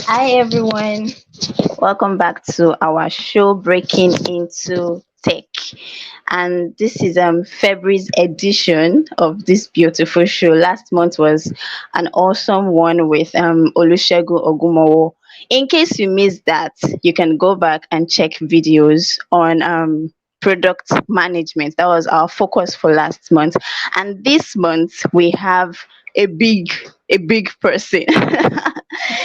Hi everyone, welcome back to our show Breaking into Tech. And this is February's edition of this beautiful show. Last month was an awesome one with Olusegun Ogumowo. In case you missed that, you can go back and check videos on product management. That was our focus for last month. And this month we have a big a big person.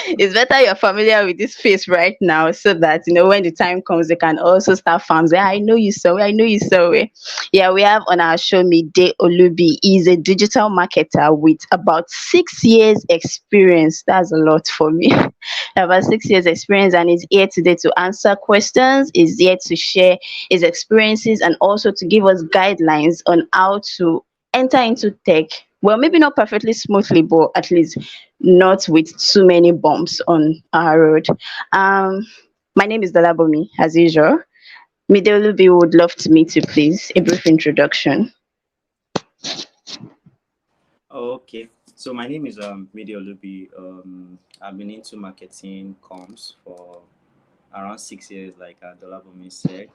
It's better you're familiar with this face right now so that when the time comes they can also start farms. I know you so I know you so well. Yeah, we have on our show Mide Olubi. He's a digital marketer with about 6 years experience. That's a lot for me. About 6 years experience, and he's here today to answer questions. He's here to share his experiences and also to give us guidelines on how to enter into tech. Well, maybe not perfectly smoothly, but at least not with too many bumps on our road. Um, my name is Dalabomi, as usual. Mideolubi would love to meet you, please. A brief introduction. Oh, okay. So my name is Midi Olubi. I've been into marketing comms for around 6 years, like Dolabumi said.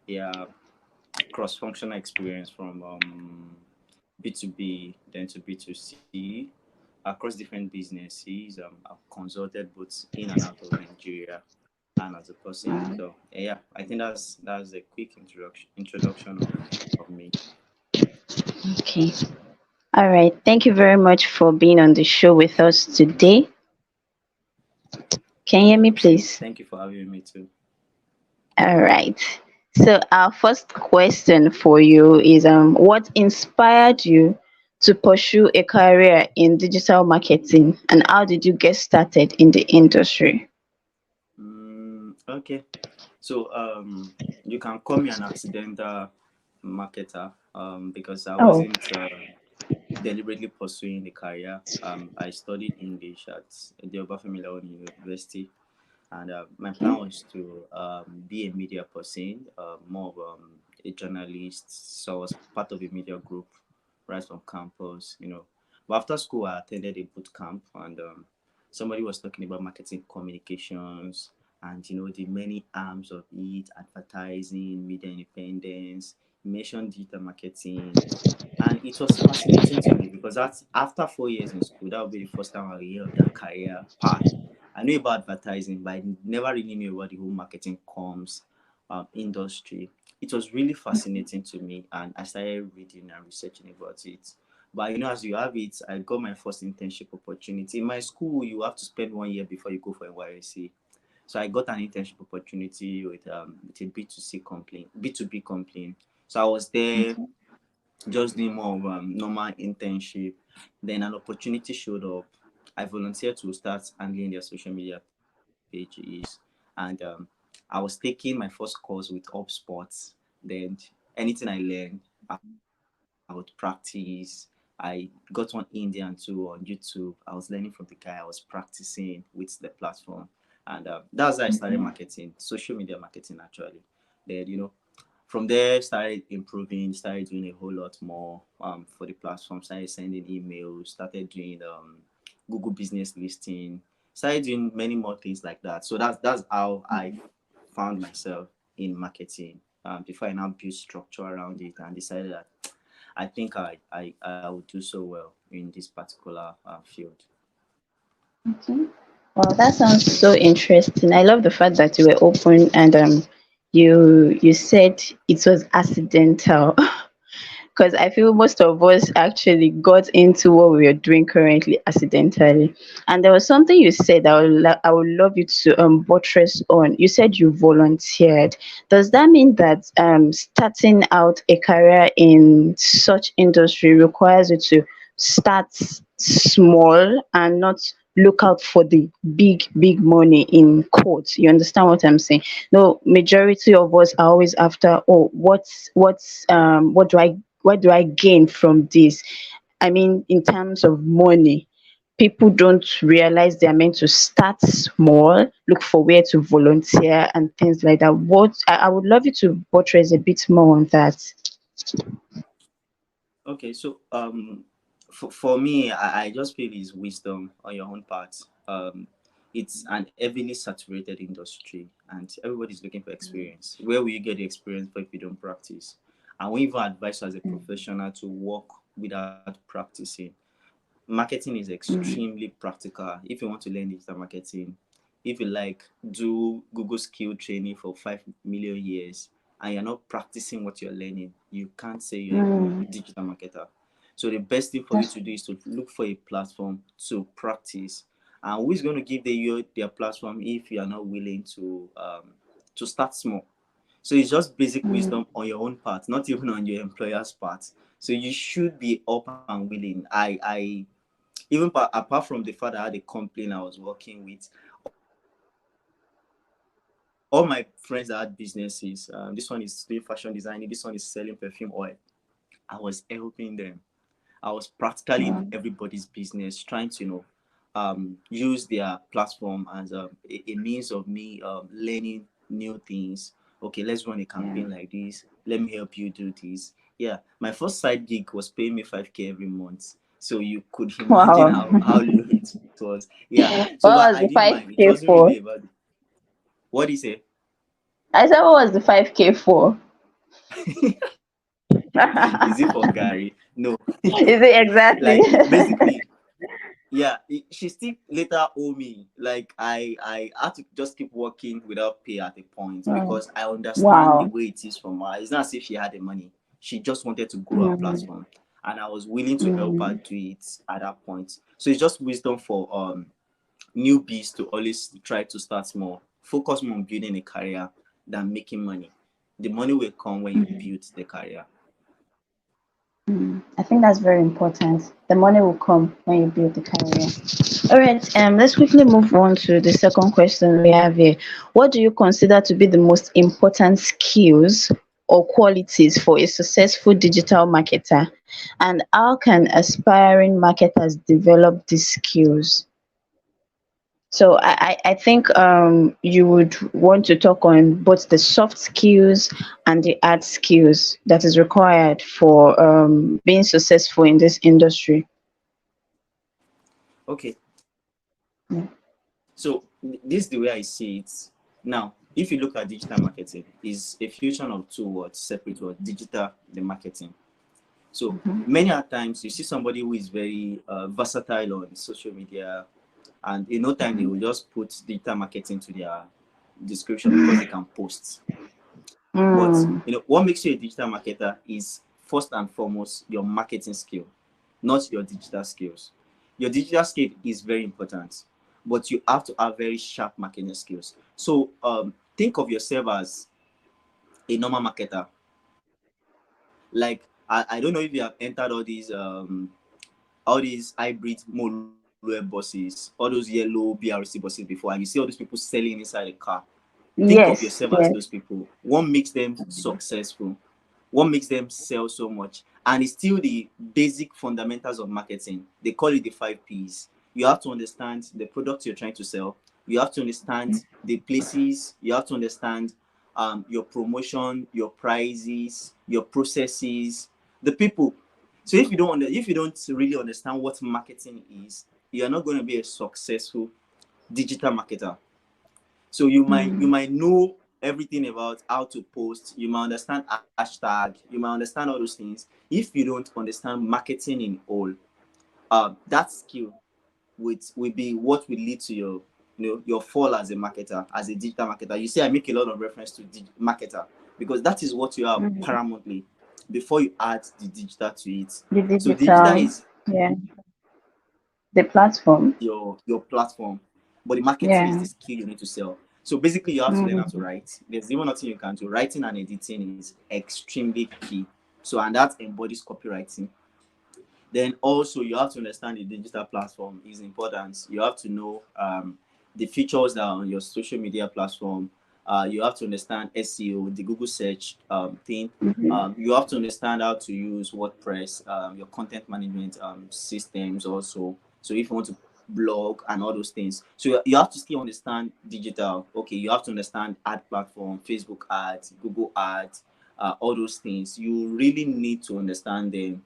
Yeah, cross-functional experience from B2B then to B2C across different businesses. I've consulted both in and out of Nigeria and as a person. So yeah, I think that's a quick introduction of me. Okay. All right. Thank you very much for being on the show with us today. Can you hear me, please? Thank you for having me too. All right. So our first question for you is what inspired you to pursue a career in digital marketing, and how did you get started in the industry? Okay. So you can call me an accidental marketer because I Oh, wasn't deliberately pursuing the career. I studied English at the Obafemi Awolowo University, and my plan was to be a media person, more of a journalist. So I was part of a media group right from campus. But after school, I attended a boot camp, and somebody was talking about marketing communications and the many arms of it, advertising, media independence. He mentioned digital marketing, and it was fascinating to me because that's after 4 years in school, that would be the first time I hear of that career path. I knew about advertising, but I never really knew about the whole marketing comms industry. It was really fascinating to me, and I started reading and researching about it. But as you have it, I got my first internship opportunity. In my school, you have to spend 1 year before you go for NYSC. So I got an internship opportunity with a B2C company, B2B company. So I was there just doing more of normal internship. Then an opportunity showed up. I volunteered to start handling their social media pages, and I was taking my first course with HubSpot. Then anything I learned, I would practice. I got one Indian too on YouTube. I was learning from the guy. I was practicing with the platform, and that's how I started marketing, social media marketing actually. Then from there started improving, started doing a whole lot more for the platform, started sending emails, started doing Google business listing, started doing many more things like that. So that's how I found myself in marketing before I now built structure around it and decided that I think I would do so well in this particular field. okay. Well, that sounds so interesting. I love the fact that you were open and you said it was accidental. Because I feel most of us actually got into what we are doing currently accidentally. And there was something you said that I would love you to buttress on. You said you volunteered. Does that mean that starting out a career in such industry requires you to start small and not look out for the big money in quotes? You understand what I'm saying? No, majority of us are always after, oh, what do I gain from this? I mean, in terms of money, people don't realize they're meant to start small, look for where to volunteer and things like that. I would love you to buttress a bit more on that. Okay, so for me, I just feel it's wisdom on your own part. it's an heavily saturated industry, and everybody's looking for experience. Where will you get the experience for if you don't practice? And we even advise you as a professional to work without practicing. Marketing is extremely practical. If you want to learn digital marketing, if you like do Google skill training for 5 million years and you're not practicing what you're learning, you can't say you're a digital marketer. So the best thing for you to do is to look for a platform to practice. And who is going to give you their platform if you are not willing to start small? So it's just basic wisdom on your own part, not even on your employer's part. So you should be up and willing. I even apart from the fact that I had a company I was working with, all my friends that had businesses, this one is doing fashion designing, this one is selling perfume oil. I was helping them. I was practically in everybody's business, trying to use their platform as a means of me learning new things. Okay, let's run a campaign like this. Let me help you do this. Yeah, my first side gig was paying me 5K every month. So you could imagine Wow. how low it was. Yeah. What So but was I the didn't mind. It 5K wasn't for? really about it. What do you say? I said, what was the 5K for? Is it for Gary? No. Is it exactly? Like basically, yeah, she still later owe me. Like I had to just keep working without pay at a point because I understand the Wow. way it is from her. It's not as if she had the money. She just wanted to grow her platform, and I was willing to help her do it at that point. So it's just wisdom for newbies to always try to start small. Focus more on building a career than making money. The money will come when you build the career. I think that's very important. The money will come when you build the career. All right, let's quickly move on to the second question we have here. What do you consider to be the most important skills or qualities for a successful digital marketer? And how can aspiring marketers develop these skills? So I think you would want to talk on both the soft skills and the hard skills that is required for being successful in this industry. Okay, Yeah. so this is the way I see it. Now, if you look at digital marketing, is a fusion of two words, separate words, digital the marketing. So many a times you see somebody who is very versatile on social media, and in no time they will just put digital marketing to their description because they can post. But Mm, what makes you a digital marketer is first and foremost your marketing skill, not your digital skills. Your digital skill is very important, but you have to have very sharp marketing skills. So think of yourself as a normal marketer. Like I don't know if you have entered all these hybrid Molue buses, all those yellow BRC buses before, and you see all those people selling inside the car. Think of yes, yourself as yes. those people. What makes them successful? What makes them sell so much? And it's still the basic fundamentals of marketing. They call it the 5 Ps. You have to understand the product you're trying to sell. You have to understand the places. You have to understand your promotion, your prices, your processes, the people. So if you don't really understand what marketing is, you are not going to be a successful digital marketer. So you might know everything about how to post, you might understand hashtag, you might understand all those things. If you don't understand marketing in all, that skill will be what will lead to your fall as a marketer, as a digital marketer. You see, I make a lot of reference to marketer because that is what you are paramountly before you add the digital to it. The So digital digital, is yeah, the platform, your platform, but the marketing is yeah. the skill you need to sell. So basically, you have to learn how to write. There's even nothing you can do. Writing and editing is extremely key. So and that embodies copywriting. Then also you have to understand the digital platform is important. You have to know the features that are on your social media platform. You have to understand SEO, the Google search thing. You have to understand how to use WordPress, your content management systems also. So if you want to blog and all those things, so you have to still understand digital. Okay, you have to understand ad platform, Facebook ads, Google ads, all those things. You really need to understand them.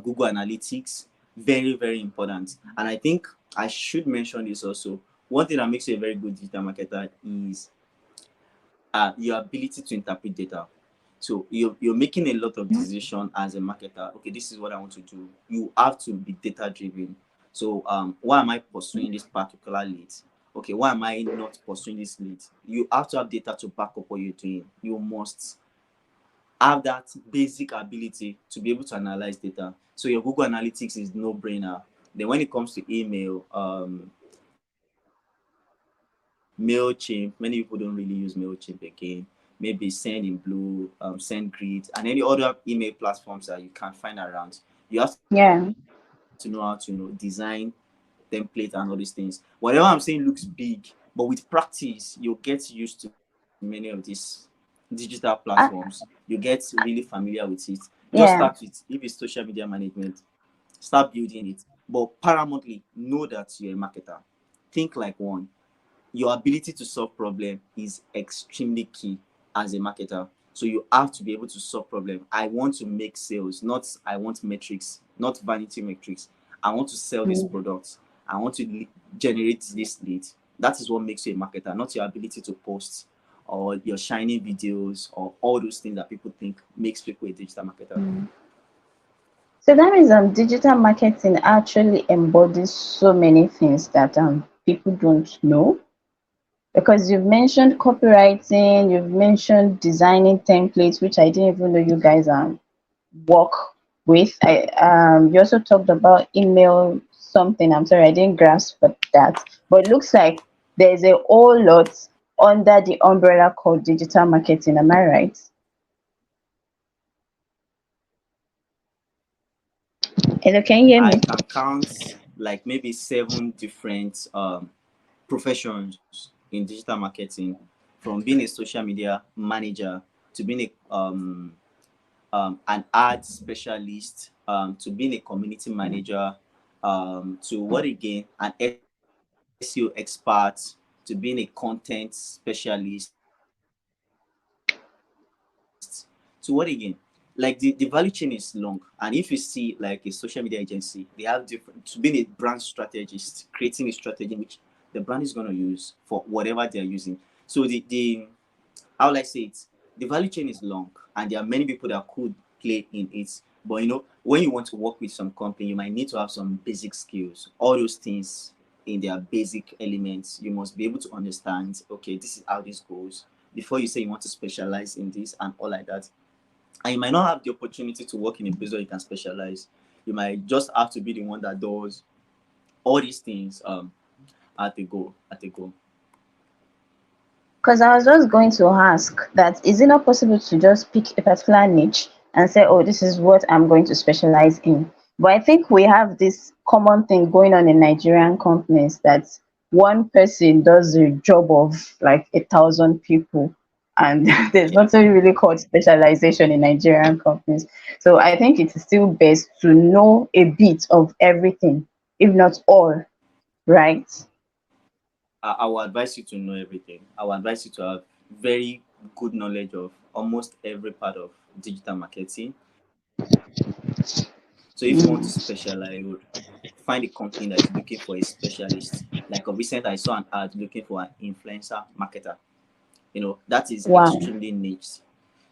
Google Analytics, very, very important. And I think I should mention this also. one thing that makes you a very good digital marketer is your ability to interpret data. So you're making a lot of decision as a marketer. Okay, this is what I want to do. You have to be data driven. So why am I pursuing this particular lead? Okay, why am I not pursuing this lead? You have to have data to back up what you're doing. You must have that basic ability to be able to analyze data. So your Google Analytics is no brainer. Then when it comes to email, MailChimp, many people don't really use MailChimp again. Maybe Sendinblue, SendGrid, and any other email platforms that you can find around. You have Yeah. to know how to design template and all these things. Whatever I'm saying looks big, but with practice, you'll get used to many of these digital Uh, platforms. You get really familiar with it. Just yeah. start with, if it's social media management, start building it. But paramountly, know that you're a marketer. Think like one. Your ability to solve problem is extremely key as a marketer. So you have to be able to solve problem. I want to make sales, not I want metrics, not vanity metrics. I want to sell this Mm. product. I want to generate this lead. That is what makes you a marketer, not your ability to post or your shiny videos or all those things that people think makes people a digital marketer. Mm. So that means digital marketing actually embodies so many things that people don't know. Because you've mentioned copywriting, you've mentioned designing templates, which I didn't even know you guys work with. You also talked about email something. I'm sorry, I didn't grasp that. But it looks like there's a whole lot under the umbrella called digital marketing. Am I right? Hello, can you hear I me? can count like maybe 7 different professions in digital marketing, from being a social media manager to being an ad specialist, to being a community manager, to what again, an SEO expert, to being a content specialist, to what again. Like the value chain is long. And if you see like a social media agency, they have different, to being a brand strategist, creating a strategy in which the brand is going to use for whatever they're using. So how will I say it? The value chain is long, and there are many people that could play in it. But when you want to work with some company, you might need to have some basic skills. All those things in their basic elements, you must be able to understand, okay, this is how this goes before you say you want to specialize in this and all like that. And you might not have the opportunity to work in a place where you can specialize. You might just have to be the one that does all these things at a go. Because I was just going to ask that is it not possible to just pick a particular niche and say, oh, this is what I'm going to specialize in? But I think we have this common thing going on in Nigerian companies that one person does the job of like 1,000 people, and there's Yeah. nothing really called specialization in Nigerian companies. So I think it is still best to know a bit of everything, if not all, right? I will advise you to know everything. I will advise you to have very good knowledge of almost every part of digital marketing. So if you want to Mm. specialize, you would find a company that is looking for a specialist. Like of recent, I saw an ad looking for an influencer marketer. That is Wow. extremely niche.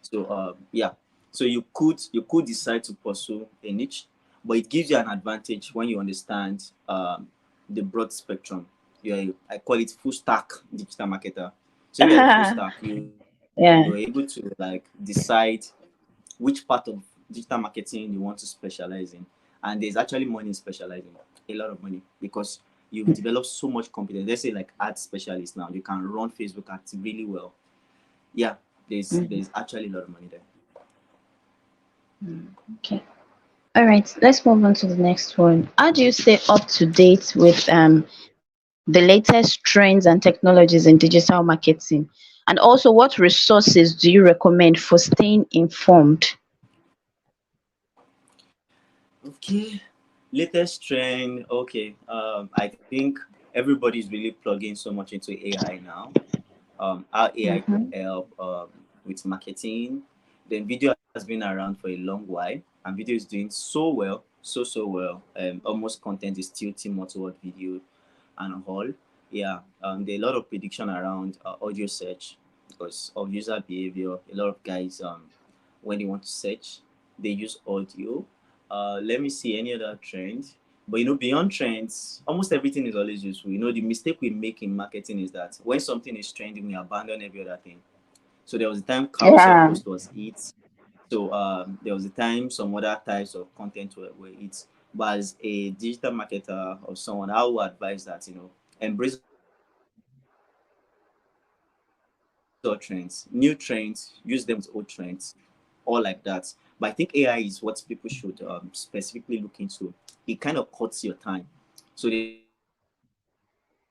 So yeah, so you could decide to pursue a niche, but it gives you an advantage when you understand the broad spectrum. I call it full stack digital marketer. So if you're a full stack, you're able to Yeah. like decide which part of digital marketing you want to specialize in. And there's actually money in specializing, a lot of money, because you've developed so much competence. Let's say like ad specialist now, you can run Facebook ads really well. Yeah, Mm. there's actually a lot of money there. Okay. All right, let's move on to the next one. How do you stay up to date with the latest trends and technologies in digital marketing? And also, what resources do you recommend for staying informed? Okay, latest trend. Okay, I think everybody's really plugging so much into AI now. How AI could Mm-hmm. help with marketing. Then video has been around for a long while, and video is doing so well, so well. Almost content is tilting more toward video and all. Yeah, there are a lot of prediction around audio search because of user behavior. A lot of guys, when they want to search, they use audio. Let me see any other trend. But beyond trends, almost everything is always useful. The mistake we make in marketing is that when something is trending, we abandon every other thing. So there was a time carousel Yeah. post was it. So there was a time some other types of content were it. But as a digital marketer or someone, I would advise that embrace all trends, new trends, use them with old trends, all like that. But I think AI is what people should specifically look into. It kind of cuts your time. So there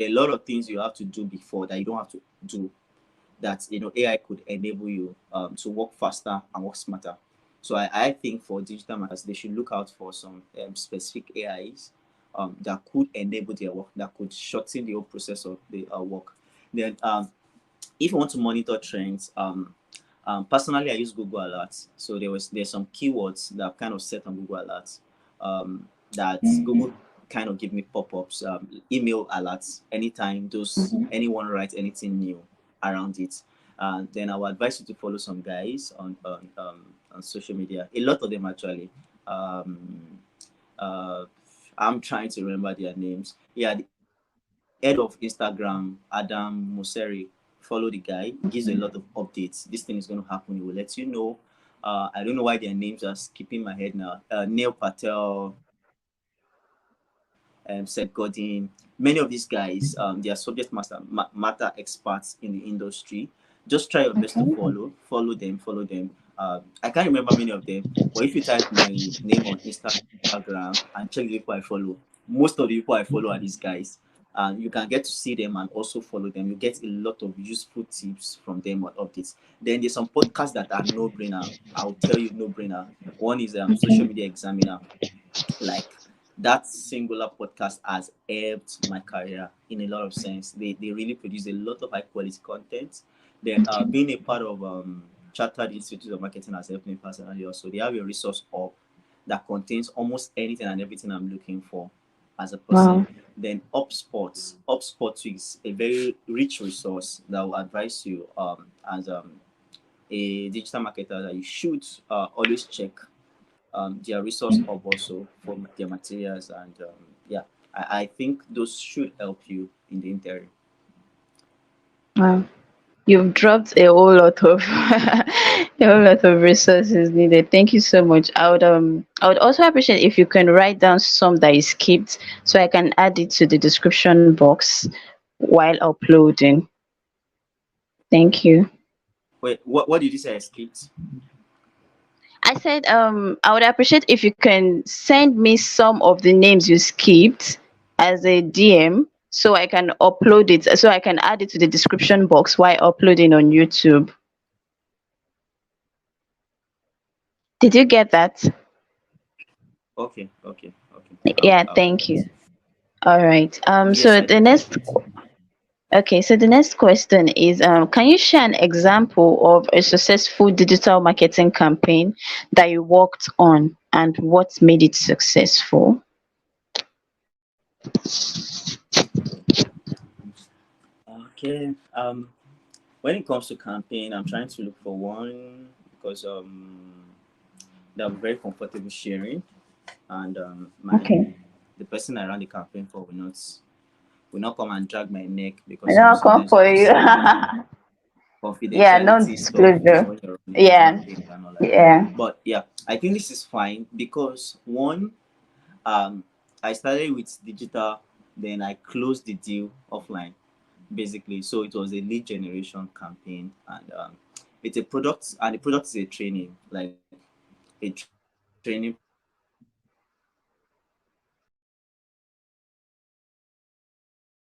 are a lot of things you have to do before that you don't have to do that AI could enable you to work faster and work smarter. So I think for digital marketers, they should look out for some specific AIs that could enable their work, that could shorten the whole process of the work. Then if you want to monitor trends, personally I use Google Alerts. So there's some keywords that I've kind of set on Google Alerts that Google kind of give me pop-ups, email alerts anytime anyone writes anything new around it. Then I will advise you to follow some guys on social media. A lot of them actually. Um, uh, I'm trying to remember their names. Yeah, the head of Instagram, Adam Mosseri, follow the guy. He gives a lot of updates. This thing is going to happen. He will let you know. I don't know why their names are skipping my head now. Neil Patel, Seth Godin, many of these guys, they are subject matter experts in the industry. Just try your best to Okay. follow them, follow them. I can't remember many of them, but if you type my name on Instagram and check the people I follow, most of the people I follow are these guys. And you can get to see them and also follow them. You get a lot of useful tips from them or updates. Then there's some podcasts that are no brainer. I'll tell you no brainer. One is Social Okay. Media Examiner. Like that singular podcast has helped my career in a lot of sense. They really produce a lot of high quality content. Then being a part of Chartered Institute of Marketing has helped me personally also. They have a resource hub that contains almost anything and everything I'm looking for as a person. Wow. Then HubSpot is a very rich resource that will advise you as a digital marketer that you should always check their resource hub also for their materials and yeah, I think those should help you in the interim. Wow. You've dropped a whole lot of a whole lot of resources needed. Thank you so much. I would also appreciate if you can write down some that you skipped so I can add it to the description box while uploading. Thank you. Wait, what did you say I skipped? I said I would appreciate if you can send me some of the names you skipped as a DM so I can upload it so I can add it to the description box while uploading on YouTube. Did you get that? Okay, Yeah, I'll do thank that. you. All right. Yes, So I the did, I next did. okay, so the next question is can you share an example of a successful digital marketing campaign that you worked on and what made it successful? Okay, when it comes to campaign, I'm trying to look for one because that I'm very comfortable sharing, and my Okay. the person I ran the campaign for will not come and drag my neck because I'll come sometimes you for have to you. sign Yeah, confidentiality stuff non-disclosure. when you're running Yeah, campaigns and all that. yeah. But yeah, I think this is fine because one, um, I started with digital, then I closed the deal offline, basically. So it was a lead generation campaign, and it's a product, and the product is a training, like a training program